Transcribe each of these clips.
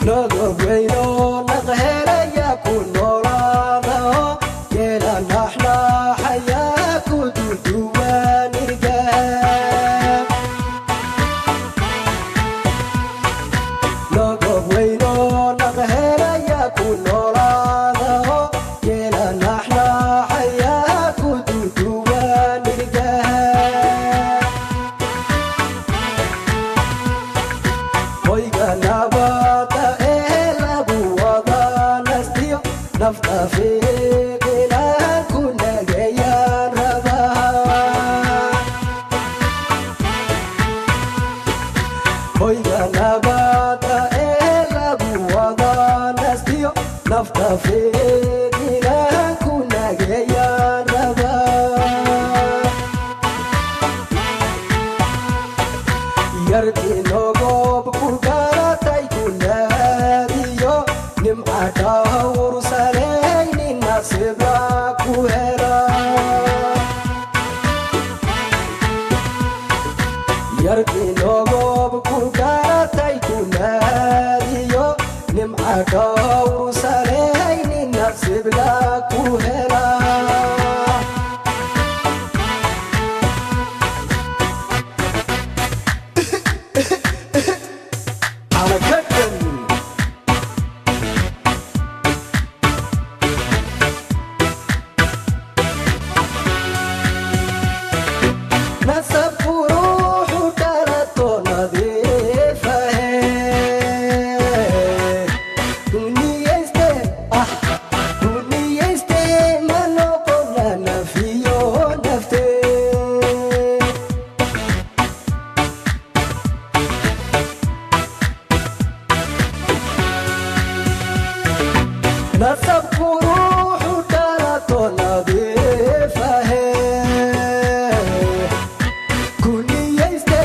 Nogob weyno naqhelaya ku noolaado yeelan naxna xayaa ku duduwan irgaa Nogob weyno naqhelaya ku noolaado yeelan naxna xayaa ku duduwan irgaa hoyga nabada nafta fiiqina ku nagayaan rabaa hoyga nabada ee lagu wada nastiyo nafta fiiqina ku nagayaan rabaa yartii nogob ku galatay ku naadiyo nimcada Sibra kuhera yarki nogob ku garatay ku naadiyo nimcada urusalayni nasibla kuhera nasab kuruhu dalato nadiifa kuniyayste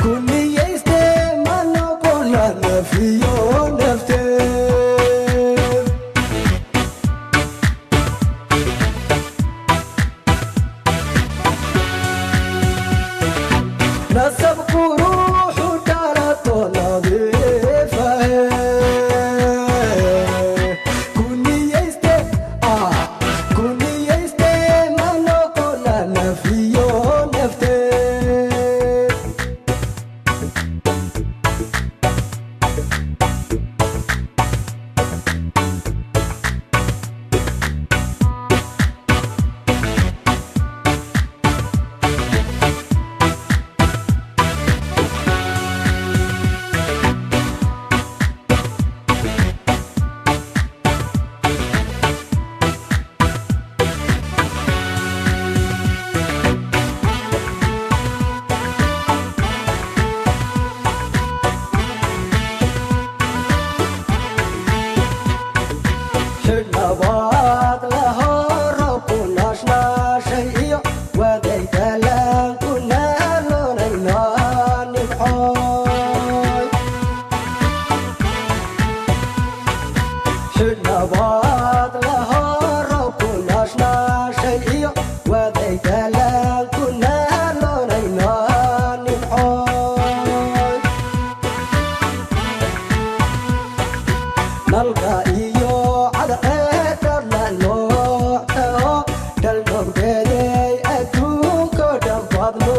kuniyayste manoqona nafiyo nafte nasab kuruhu dalato nadiifa Nabad lahoro kunashna shay'yo wadaytala kunalo naynan nibxoy Nabad lahoro kunashna shay'yo wadaytala kunalo naynan nibxoy nalka iyo Dalgobgeeday adduunko dhan fadlo